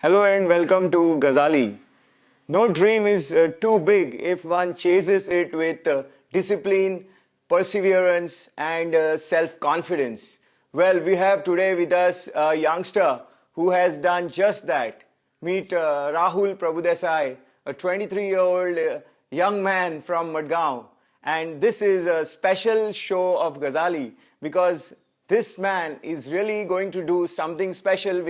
Hello and welcome to Gazali. No dream is too big if one chases it with discipline, perseverance, and self confidence. Well, we have today with us a youngster who has done just that. Meet Rahul Prabhudesai, a 23-year-old young man from Madgaon. And this is a special show of Gazali because this man is really going to do something special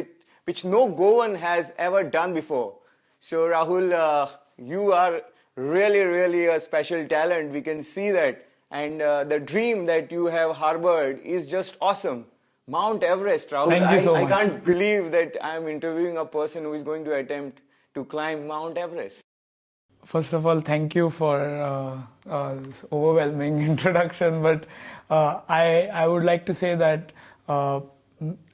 which no Goan has ever done before. So Rahul, you are really a special talent. We can see that. And the dream that you have harbored is just awesome. Mount Everest, Rahul. Thank you so I much. can't believe that I'm interviewing a person who is going to attempt to climb Mount Everest. First of all, thank you for this overwhelming introduction. But I would like to say that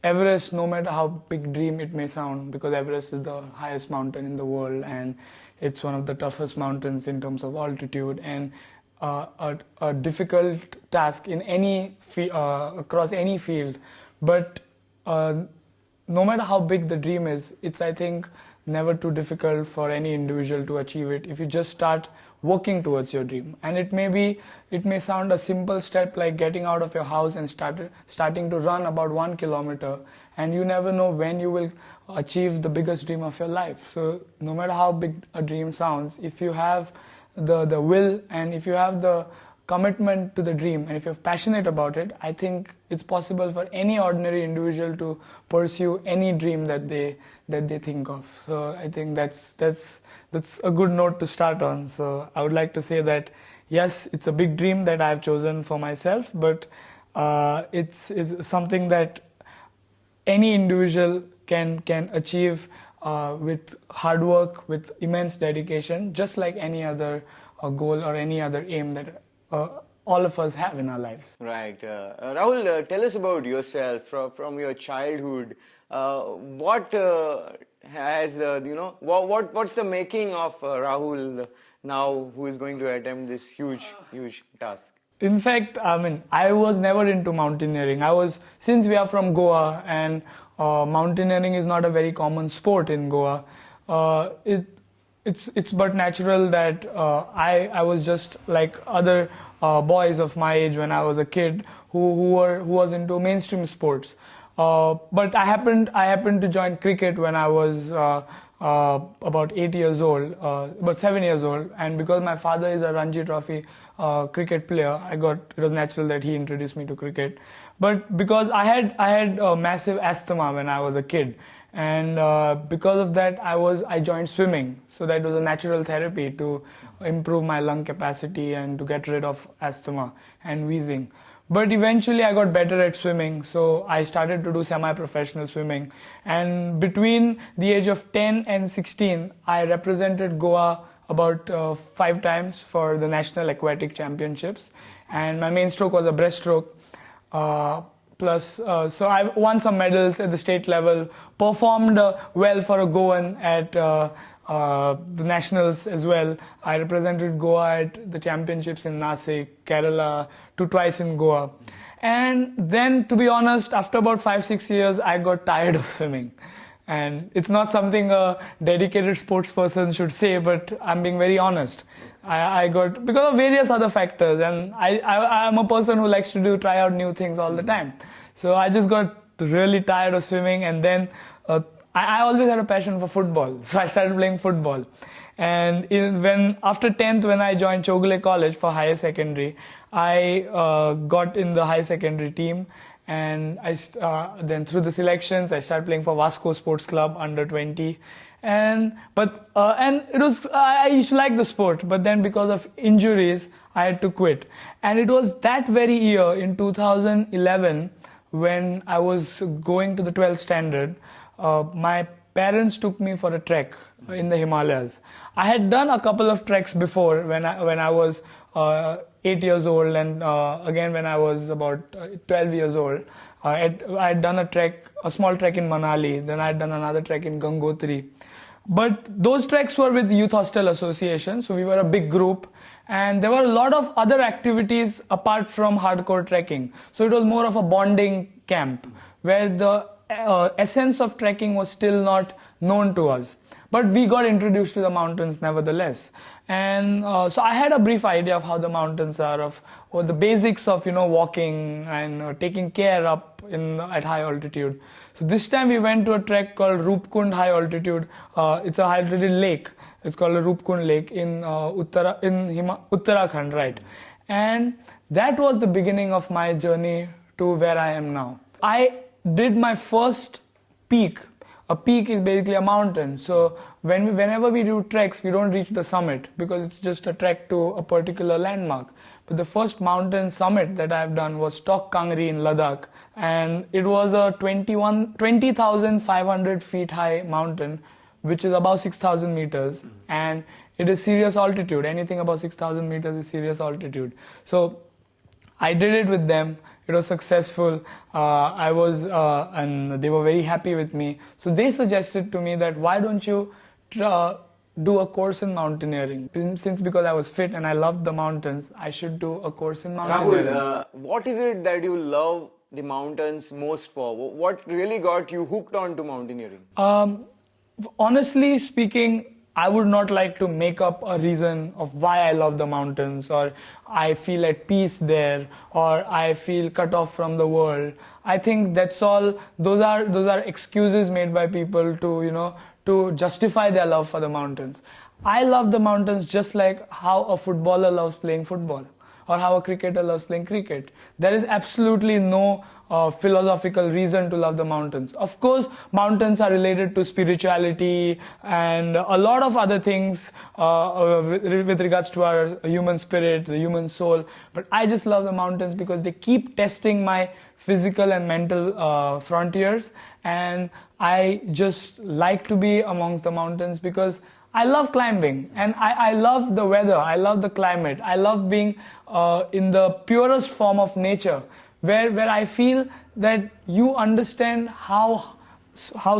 Everest, no matter how big dream it may sound, because Everest is the highest mountain in the world and it's one of the toughest mountains in terms of altitude and a difficult task in across any field. But no matter how big the dream is, it's, I think, never too difficult for any individual to achieve it if you just start working towards your dream. And it may sound a simple step like getting out of your house and starting to run about 1 kilometer, and you never know when you will achieve the biggest dream of your life. So no matter how big a dream sounds, if you have the will and if you have the commitment to the dream and if you're passionate about it, I think it's possible for any ordinary individual to pursue any dream that they think of. So I think that's a good note to start on. So I would like to say that yes, it's a big dream that I've chosen for myself, but it's something that any individual can achieve with hard work, with immense dedication, just like any other goal or any other aim that all of us have in our lives. Right. Rahul, tell us about yourself from your childhood. What has, what's the making of Rahul now who is going to attempt this huge task? In fact, I was never into mountaineering. Since we are from Goa and mountaineering is not a very common sport in Goa, it's but natural that I was just like other boys of my age when I was a kid who was into mainstream sports. But I happened to join cricket when I was about 8 years old, about 7 years old, and because my father is a Ranji Trophy cricket player, it was natural that he introduced me to cricket. But because I had massive asthma when I was a kid, and because of that I joined swimming. So that was a natural therapy to improve my lung capacity and to get rid of asthma and wheezing. But eventually I got better at swimming, so I started to do semi-professional swimming. And between the age of 10 and 16, I represented Goa about 5 times for the National Aquatic Championships. And my main stroke was a breaststroke. So I won some medals at the state level, performed well for a Goan at the nationals as well. I represented Goa at the championships in Nasik, Kerala, twice in Goa. And then, to be honest, after about 5-6 years, I got tired of swimming. And it's not something a dedicated sports person should say, but I'm being very honest. I got, because of various other factors, and I'm a person who likes to try out new things all the time. So I just got really tired of swimming, and then I always had a passion for football, so I started playing football. And after 10th, when I joined Chogule College for higher secondary, I got in the higher secondary team. And then through the selections, I started playing for Vasco Sports Club under 20, and it was I used to like the sport, but then because of injuries, I had to quit. And it was that very year in 2011 when I was going to the 12th standard. My parents took me for a trek in the Himalayas. I had done a couple of treks before when I was 8 years old, and again when I was about 12 years old. I had done a small trek in Manali, then I had done another trek in Gangotri. But those treks were with Youth Hostel Association, so we were a big group, and there were a lot of other activities apart from hardcore trekking. So it was more of a bonding camp, where the essence of trekking was still not known to us. But we got introduced to the mountains nevertheless. And so I had a brief idea of how the mountains are, of the basics of, walking and taking care up at high altitude. So this time we went to a trek called Roopkund High Altitude. It's a high altitude lake. It's called a Roopkund Lake in Uttarakhand, right? And that was the beginning of my journey to where I am now. I did my first peak. A peak is basically a mountain. So whenever we do treks, we don't reach the summit because it's just a trek to a particular landmark. But the first mountain summit that I've done was Tok Kangri in Ladakh. And it was a 20,500 feet high mountain, which is about 6,000 meters. And it is serious altitude. Anything above 6,000 meters is serious altitude. So I did it with them. It was successful. And they were very happy with me. So they suggested to me that why don't you do a course in mountaineering? Because I was fit and I loved the mountains, I should do a course in mountaineering. Rahul, what is it that you love the mountains most for? What really got you hooked on to mountaineering? Honestly speaking, I would not like to make up a reason of why I love the mountains, or I feel at peace there, or I feel cut off from the world. I think that's all. Those are excuses made by people to to justify their love for the mountains. I love the mountains just like how a footballer loves playing football, or how a cricketer loves playing cricket. There is absolutely no philosophical reason to love the mountains. Of course, mountains are related to spirituality and a lot of other things with regards to our human spirit, the human soul. But I just love the mountains because they keep testing my physical and mental frontiers. And I just like to be amongst the mountains because I love climbing and I love the weather, I love the climate, I love being in the purest form of nature where I feel that you understand how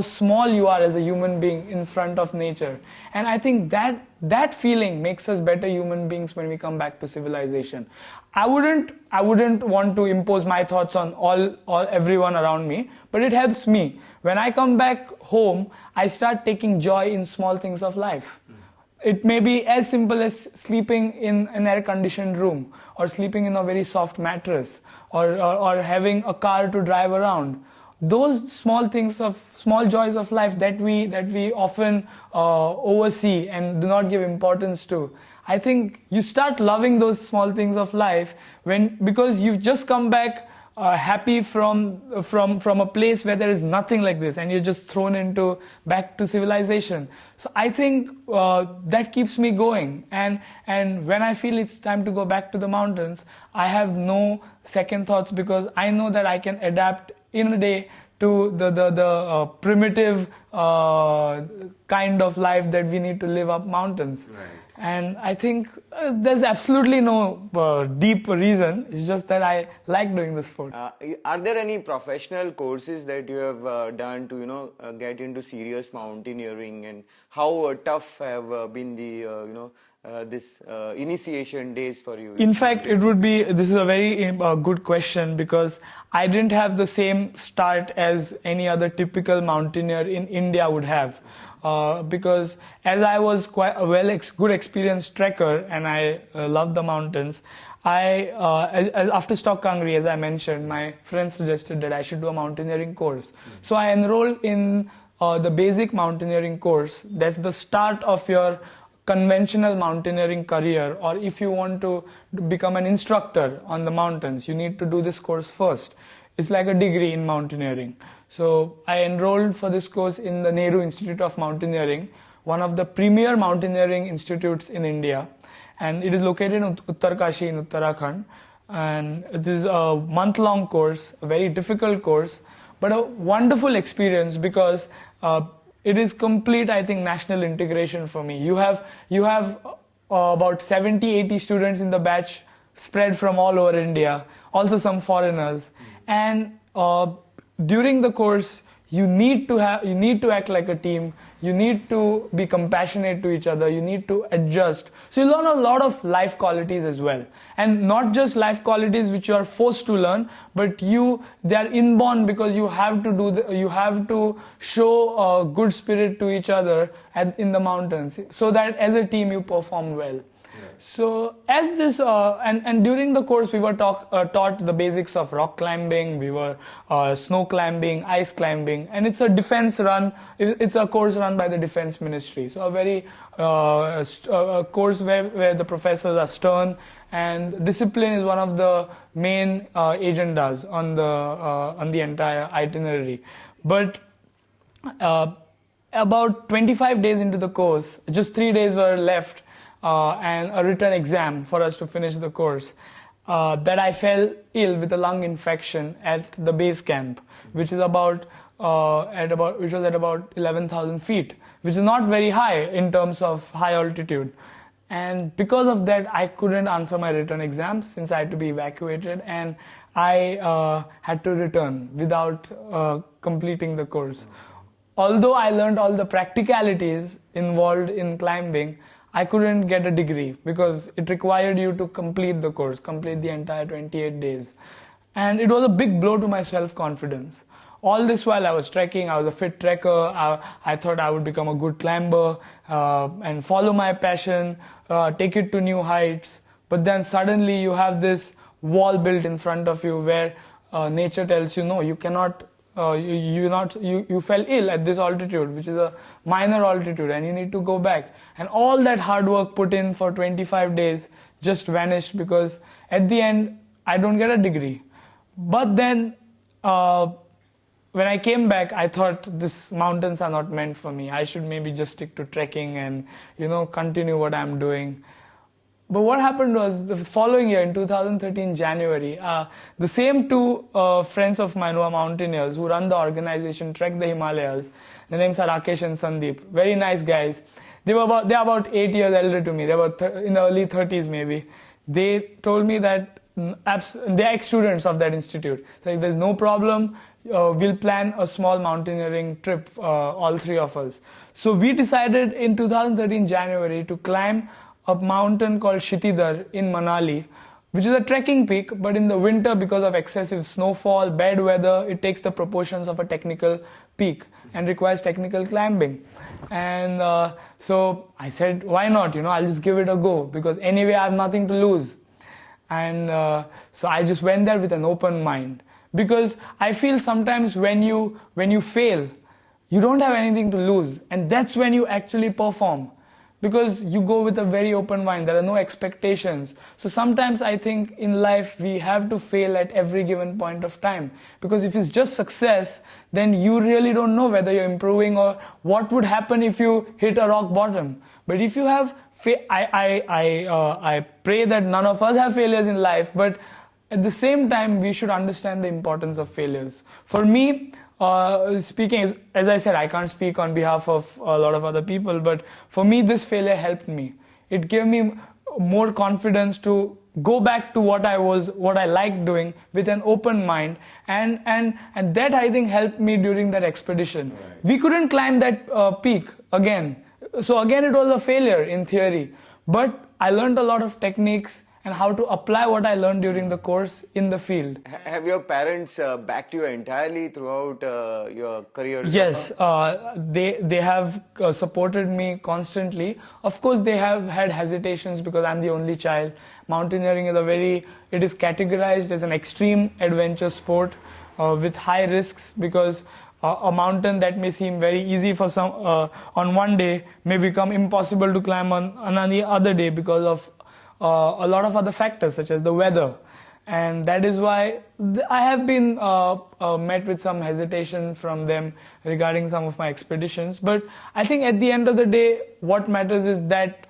small you are as a human being in front of nature. And I think that feeling makes us better human beings when we come back to civilization. I wouldn't want to impose my thoughts on everyone around me, but it helps me. When I come back home, I start taking joy in small things of life. It may be as simple as sleeping in an air-conditioned room, or sleeping in a very soft mattress, or having a car to drive around. Those small things small joys of life that we often oversee and do not give importance to. I think you start loving those small things of life because you've just come back happy from a place where there is nothing like this, and you're just thrown back to civilization. So I think that keeps me going, and when I feel it's time to go back to the mountains, I have no second thoughts because I know that I can adapt in a day to the primitive kind of life that we need to live up mountains. Right. And I think there's absolutely no deep reason. It's just that I like doing the sport. Are there any professional courses that you have done to get into serious mountaineering, and how tough have been the this initiation days for you? In fact, this is a very good question because I didn't have the same start as any other typical mountaineer in India would have. Because as I was quite a good experienced trekker and I loved the mountains, after Tok Kangri, as I mentioned, my friend suggested that I should do a mountaineering course. So I enrolled in the basic mountaineering course. That's the start of your conventional mountaineering career, or if you want to become an instructor on the mountains, you need to do this course first. It's like a degree in mountaineering. So I enrolled for this course in the Nehru Institute of Mountaineering, one of the premier mountaineering institutes in India, and it is located in Uttarkashi in Uttarakhand. And it is a month-long course, a very difficult course, but a wonderful experience because it is complete, I think, national integration for me. You have about 70-80 students in the batch spread from all over India, also some foreigners. And during the course, you need to act like a team. You need to be compassionate to each other. You need to adjust. So you learn a lot of life qualities as well, and not just life qualities which you are forced to learn, but they are inborn, because you have to show good spirit to each other in the mountains, so that as a team you perform well. So as this and during the course we were taught the basics of rock climbing, we were snow climbing, ice climbing, and it's a defense run. It's a course run by the defense ministry. So a very a course where the professors are stern, and discipline is one of the main agendas on the entire itinerary. But about 25 days into the course, just 3 days were left. And a written exam for us to finish the course, that I fell ill with a lung infection at the base camp, which was at about 11,000 feet, which is not very high in terms of high altitude. And because of that, I couldn't answer my written exams, since I had to be evacuated, and I had to return without completing the course. Although I learned all the practicalities involved in climbing, I couldn't get a degree, because it required you to complete the course, complete the entire 28 days. And it was a big blow to my self-confidence. All this while I was trekking, I was a fit trekker, I thought I would become a good climber and follow my passion, take it to new heights. But then suddenly you have this wall built in front of you where nature tells you, no, you cannot. You fell ill at this altitude, which is a minor altitude, and you need to go back. And all that hard work put in for 25 days just vanished, because at the end I don't get a degree. But then when I came back, I thought these mountains are not meant for me. I should maybe just stick to trekking and continue what I'm doing. But what happened was, the following year, in 2013 January, the same two friends of mine who are mountaineers, who run the organization Trek the Himalayas, their names are Rakesh and Sandeep, very nice guys. They're about 8 years elder to me. They were in the early 30s maybe. They told me that they're ex-students of that institute. So there's no problem, we'll plan a small mountaineering trip, all three of us. So we decided in 2013 January to climb a mountain called Shitidhar in Manali, which is a trekking peak, but in the winter, because of excessive snowfall, bad weather, it takes the proportions of a technical peak and requires technical climbing. And so I said, why not? I'll just give it a go, because anyway I have nothing to lose. And so I just went there with an open mind, because I feel sometimes when you fail, you don't have anything to lose, and that's when you actually perform. Because you go with a very open mind, there are no expectations. So sometimes I think in life we have to fail at every given point of time. Because if it's just success, then you really don't know whether you're improving or what would happen if you hit a rock bottom. But if you have, I pray that none of us have failures in life, but at the same time we should understand the importance of failures. For me, speaking, as I said, I can't speak on behalf of a lot of other people, but for me this failure helped me. It gave me more confidence to go back to what I liked doing with an open mind, and that I think helped me during that expedition. Right. We couldn't climb that peak again. So again it was a failure in theory, but I learned a lot of techniques and how to apply what I learned during the course in the field. Have your parents backed you entirely throughout your career? Yes, they have supported me constantly. Of course, they have had hesitations because I'm the only child. Mountaineering is it is categorized as an extreme adventure sport with high risks, because a mountain that may seem very easy for some on one day may become impossible to climb on any other day because of a lot of other factors such as the weather. And that is why I have been met with some hesitation from them regarding some of my expeditions. But I think at the end of the day, what matters is that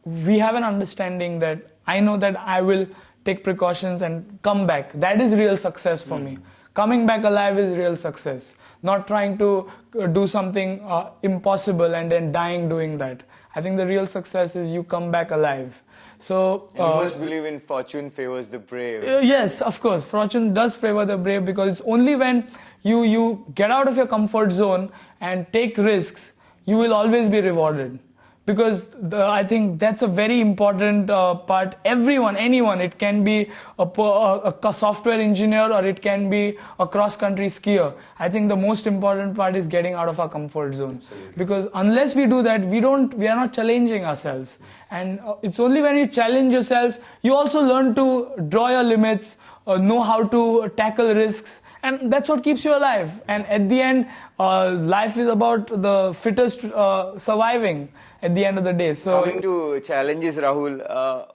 we have an understanding that I know that I will take precautions and come back. That is real success for me. Coming back alive is real success. Not trying to do something impossible and then dying doing that. I think the real success is you come back alive. So you must believe in fortune favors the brave. Yes, of course, fortune does favor the brave, because it's only when you get out of your comfort zone and take risks, you will always be rewarded. Because I think that's a very important part. Everyone, anyone, it can be a software engineer or it can be a cross-country skier. I think the most important part is getting out of our comfort zone. Absolutely. Because unless we do that, we are not challenging ourselves. And it's only when you challenge yourself, you also learn to draw your limits, know how to tackle risks. And that's what keeps you alive. And at the end, life is about the fittest surviving at the end of the day. So, coming to challenges, Rahul,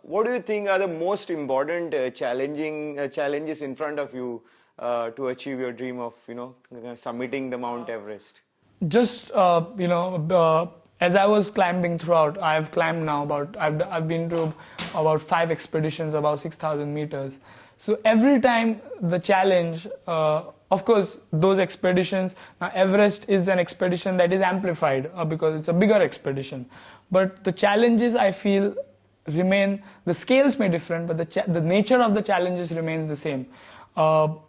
what do you think are the most important challenges in front of you to achieve your dream of summiting the Mount Everest? Just as I was climbing throughout, I've climbed now I've been to about 5 expeditions, about 6,000 meters. So every time the challenge, of course, those expeditions, now Everest is an expedition that is amplified because it's a bigger expedition. But the challenges, I feel, remain, the scales may different, but the nature of the challenges remains the same.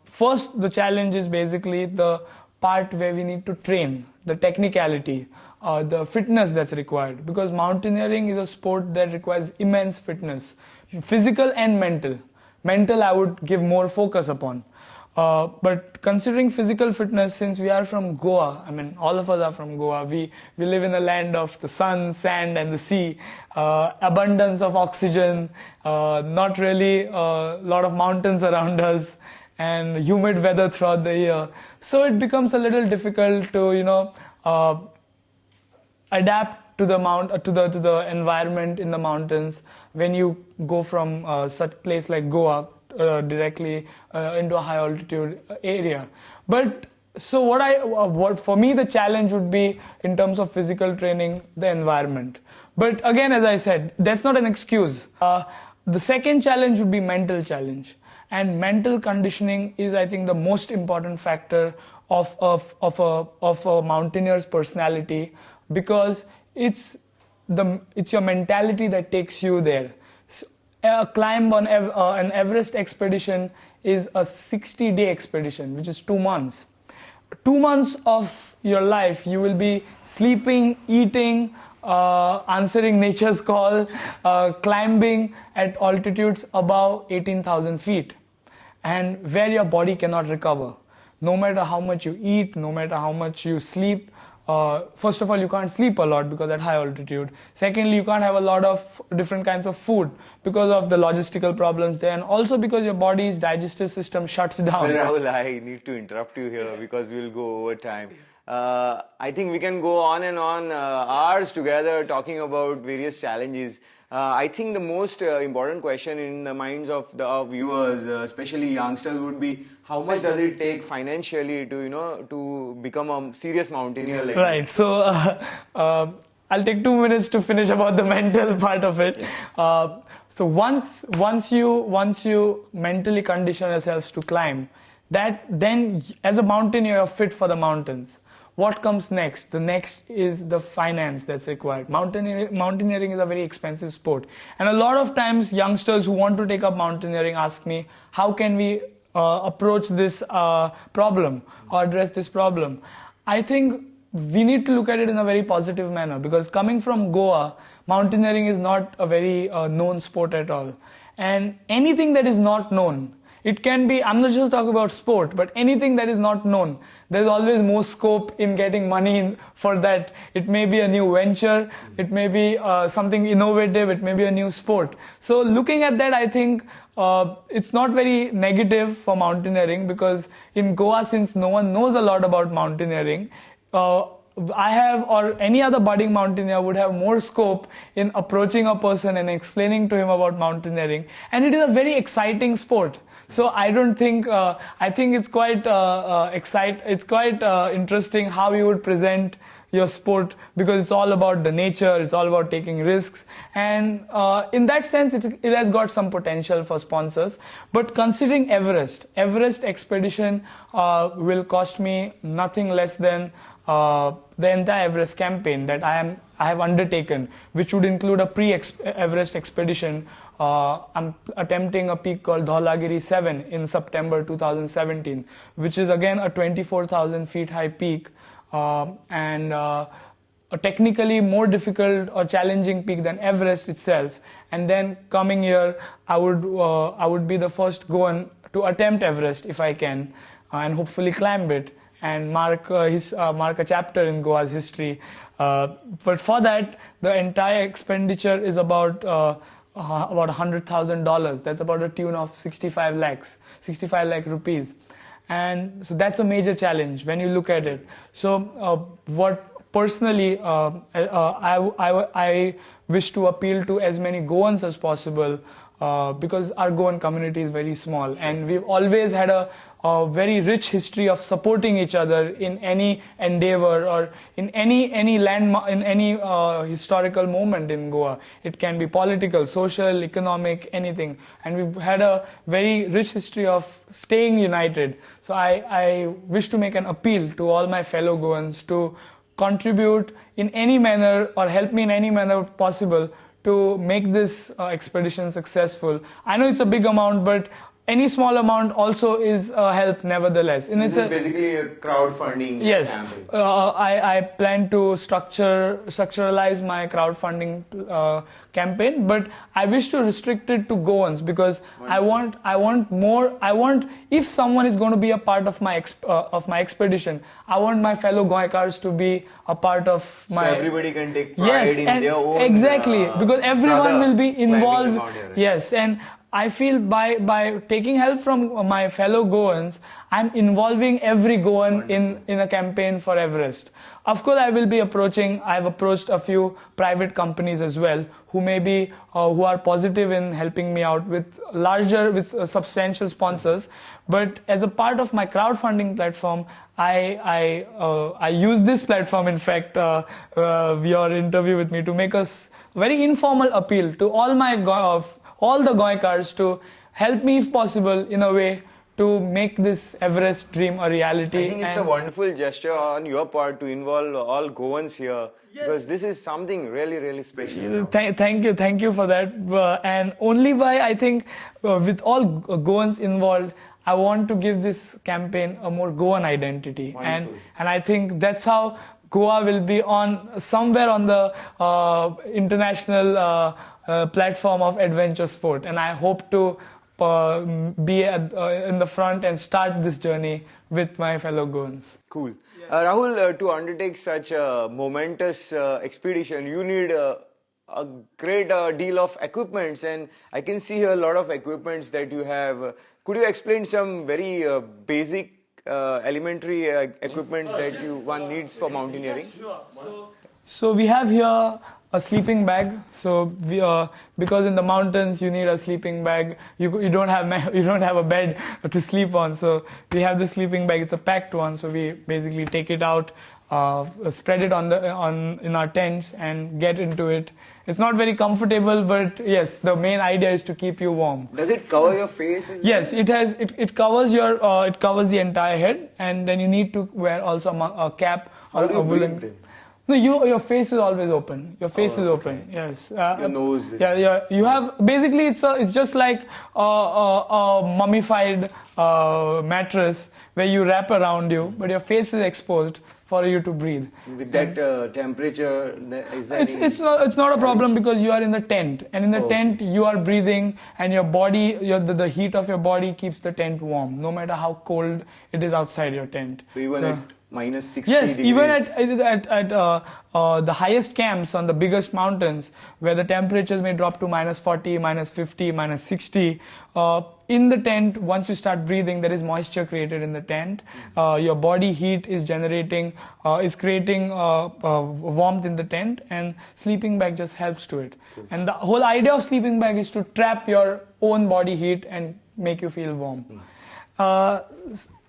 First, the challenge is basically the part where we need to train, the technicality, the fitness that's required. Because mountaineering is a sport that requires immense fitness, physical and mental. Mental, I would give more focus upon. But considering physical fitness, since we are from Goa, I mean, all of us are from Goa, we live in a land of the sun, sand and the sea, abundance of oxygen, not really a lot of mountains around us, and humid weather throughout the year. So it becomes a little difficult to, adapt to the environment in the mountains when you go from such place like Goa directly into a high altitude area. But so what for me the challenge would be in terms of physical training, the environment. But again, as I said, that's not an excuse. The second challenge would be mental challenge, and mental conditioning is, I think, the most important factor of a mountaineer's personality, because it's your mentality that takes you there. So, a climb on an Everest expedition is a 60-day expedition, which is 2 months. 2 months of your life, you will be sleeping, eating, answering nature's call, climbing at altitudes above 18,000 feet, and where your body cannot recover. No matter how much you eat, no matter how much you sleep, first of all, you can't sleep a lot because at high altitude. Secondly, you can't have a lot of different kinds of food because of the logistical problems there, and also because your body's digestive system shuts down. Well, Rahul, I need to interrupt you here because we'll go over time. I think we can go on and on hours together talking about various challenges. I think the most important question in the minds of the viewers, especially youngsters, would be how much does it take financially to become a serious mountaineer like Right. So I'll take 2 minutes to finish about the mental part of it. Yeah. So once you mentally condition yourselves to climb, then as a mountaineer you're fit for the mountains. What comes next? The next is the finance that's required. Mountaineering is a very expensive sport. And a lot of times youngsters who want to take up mountaineering ask me, how can we approach this problem or address this problem? I think we need to look at it in a very positive manner, because coming from Goa, mountaineering is not a very known sport at all. And anything that is not known, it can be, I'm not just talking about sport, but anything that is not known, there's always more scope in getting money for that. It may be a new venture, it may be something innovative, it may be a new sport. So looking at that, I think it's not very negative for mountaineering, because in Goa, since no one knows a lot about mountaineering, I have, or any other budding mountaineer would have more scope in approaching a person and explaining to him about mountaineering. And it is a very exciting sport. So I don't think, I think it's quite interesting how you would present your sport, because it's all about the nature, it's all about taking risks, and in that sense it has got some potential for sponsors. But considering Everest expedition will cost me nothing less than the entire Everest campaign that I have undertaken, which would include a pre-Everest expedition. I'm attempting a peak called Dhaulagiri 7 in September 2017, which is again a 24,000 feet high peak, and a technically more difficult or challenging peak than Everest itself. And then coming year, I would be the first Goan to attempt Everest if I can, and hopefully climb it and mark a chapter in Goa's history. But for that, the entire expenditure is about $100,000. That's about a tune of 65 lakh rupees. And so that's a major challenge when you look at it. So what personally I wish to appeal to as many Goans as possible, because our Goan community is very small, and we've always had a very rich history of supporting each other in any endeavor or in any landmark, in any historical moment in Goa. It can be political, social, economic, anything, and we've had a very rich history of staying united. So I wish to make an appeal to all my fellow Goans to contribute in any manner or help me in any manner possible to make this expedition successful. I know it's a big amount, but any small amount also is help nevertheless. And this is basically a crowdfunding campaign. I plan to structuralize my crowdfunding campaign, but I wish to restrict it to Goans, because wonderful. I want if someone is going to be a part of my expedition, I want my fellow Goikars to be a part of my. So everybody can take pride in their own. Exactly, because everyone will be involved. Yes, and I feel by taking help from my fellow Goans, I'm involving every Goan in a campaign for Everest. Of course, I've approached a few private companies as well, who who are positive in helping me out with substantial sponsors. But as a part of my crowdfunding platform, I use this platform, in fact, your interview with me, to make a very informal appeal to all the Goikars to help me if possible in a way to make this Everest dream a reality. I think it's a wonderful gesture on your part to involve all Goans here, because this is something really, really special. Thank you for that. And only by, I think, with all Goans involved, I want to give this campaign a more Goan identity. And I think that's how Goa will be somewhere on the international platform of adventure sport, and I hope to be in the front and start this journey with my fellow Goans. Cool. Rahul, to undertake such a momentous expedition, you need a great deal of equipments, and I can see here a lot of equipments that you have. Could you explain some very basic elementary equipments that one needs for mountaineering? So we have here a sleeping bag. So because in the mountains you need a sleeping bag. You don't have a bed to sleep on. So we have the sleeping bag. It's a packed one. So we basically take it out, spread it in our tents and get into it. It's not very comfortable, but yes, the main idea is to keep you warm. Does it cover your face? Yes, it has. It covers it covers the entire head, and then you need to wear also a cap or a woolen. No, your face is always open. Your face is open. Okay. Yes. Your nose. Yeah. You have basically it's just like a mummified mattress where you wrap around you, but your face is exposed for you to breathe. With that temperature, is that it's not a problem, because you are in the tent, and in the tent you are breathing, and your body, the heat of your body keeps the tent warm, no matter how cold it is outside your tent. So even at minus 60 yes, degrees. Even at the highest camps on the biggest mountains, where the temperatures may drop to minus 40, minus 50, minus 60, in the tent, once you start breathing, there is moisture created in the tent. Your body heat is creating warmth in the tent, and sleeping bag just helps to it. Cool. And the whole idea of sleeping bag is to trap your own body heat and make you feel warm.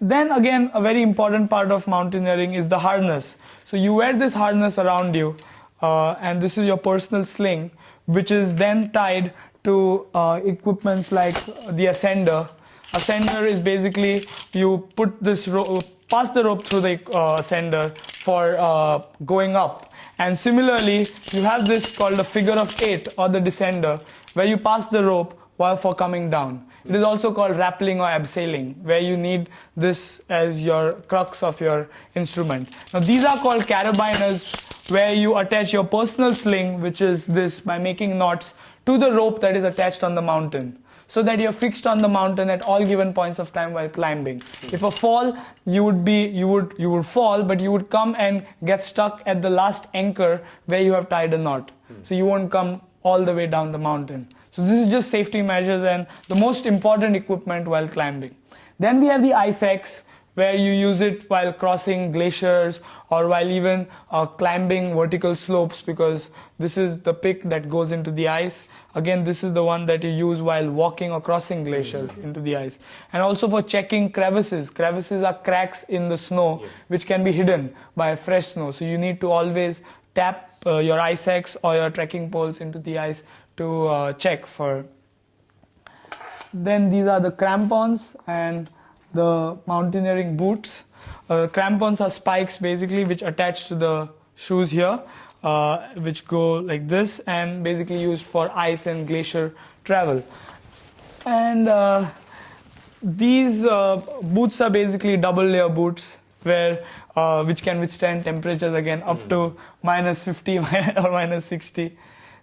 Then again, a very important part of mountaineering is the harness. So you wear this harness around you, and this is your personal sling, which is then tied to equipments like the ascender. Ascender is basically you put this rope, pass the rope through the ascender for going up. And similarly, you have this called the figure of 8 or the descender, where you pass the rope while for coming down. It is also called rappelling or abseiling, where you need this as your crux of your instrument. Now these are called carabiners, where you attach your personal sling, which is this, by making knots, to the rope that is attached on the mountain, so that you're fixed on the mountain at all given points of time while climbing. If a fall, you would fall, but you would come and get stuck at the last anchor where you have tied a knot. So you won't come all the way down the mountain. So this is just safety measures and the most important equipment while climbing. Then we have the ice axe, where you use it while crossing glaciers or while even climbing vertical slopes, because this is the pick that goes into the ice. Again, this is the one that you use while walking or crossing glaciers into the ice. And also for checking crevices. Crevices are cracks in the snow which can be hidden by fresh snow. So you need to always tap your ice axe or your trekking poles into the ice to check for. Then these are the crampons and the mountaineering boots. Crampons are spikes basically which attach to the shoes here, which go like this, and basically used for ice and glacier travel. And these boots are basically double layer boots, where which can withstand temperatures again up to minus 50 or minus 60.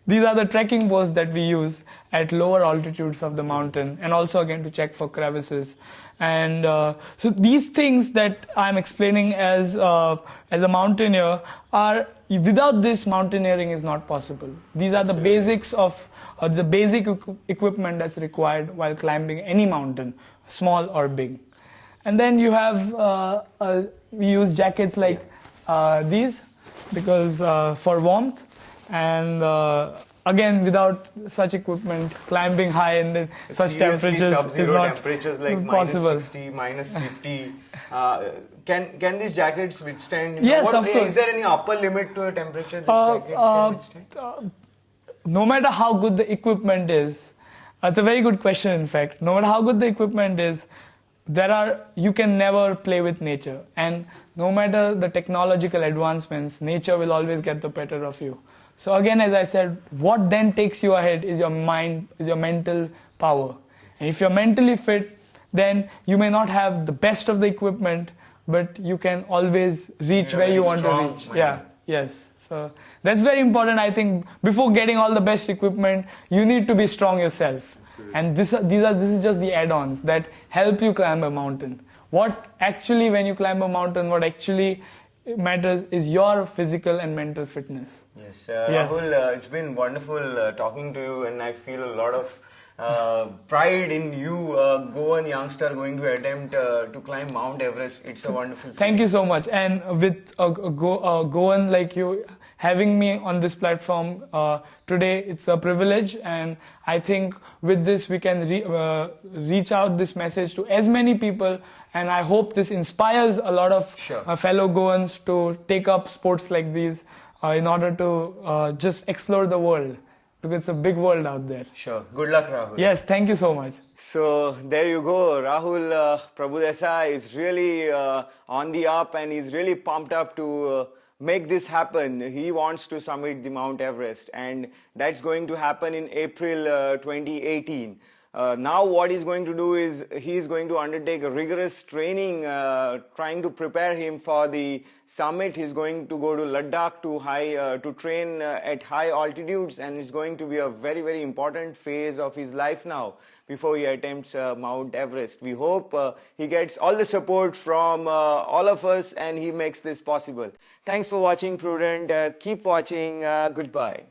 These are the trekking poles that we use at lower altitudes of the mountain, and also again to check for crevices. And so these things that I'm explaining as a mountaineer are, without this, mountaineering is not possible. These are the basics of the basic equipment that's required while climbing any mountain, small or big. And then you have, we use jackets like these, because for warmth. And again, without such equipment, climbing high in such temperatures is not temperatures like possible. Minus 60, minus 50. Can these jackets withstand? Yes, of course. Is there any upper limit to the temperature these jackets can withstand? No matter how good the equipment is, it's a very good question. In fact, no matter how good the equipment is, you can never play with nature, and no matter the technological advancements, nature will always get the better of you. So again, as I said, what then takes you ahead is your mind, is your mental power. And if you're mentally fit, then you may not have the best of the equipment, but you can always reach where you want to reach. Mind. Yeah, yes. So that's very important. I think before getting all the best equipment, you need to be strong yourself. And this is just the add-ons that help you climb a mountain. What actually, when you climb a mountain, what actually matters is your physical and mental fitness. Yes, Rahul, it's been wonderful talking to you, and I feel a lot of pride in you, Goan youngster going to attempt to climb Mount Everest. It's a wonderful thing. Thank you so much. And with a Goan like you having me on this platform today, it's a privilege, and I think with this we can reach out this message to as many people, and I hope this inspires a lot of fellow Goans to take up sports like these in order to just explore the world, because it's a big world out there. Sure. Good luck, Rahul. Yes, thank you so much. So there you go. Rahul Prabhudesai is really on the up, and he's really pumped up to make this happen. He wants to summit the Mount Everest, and that's going to happen in April 2018. Now what he's going to do is he's going to undertake a rigorous training trying to prepare him for the summit. He's going to go to Ladakh to train at high altitudes, and it's going to be a very, very important phase of his life now before he attempts Mount Everest. We hope he gets all the support from all of us, and he makes this possible. Thanks for watching, Prudent. Keep watching. Goodbye.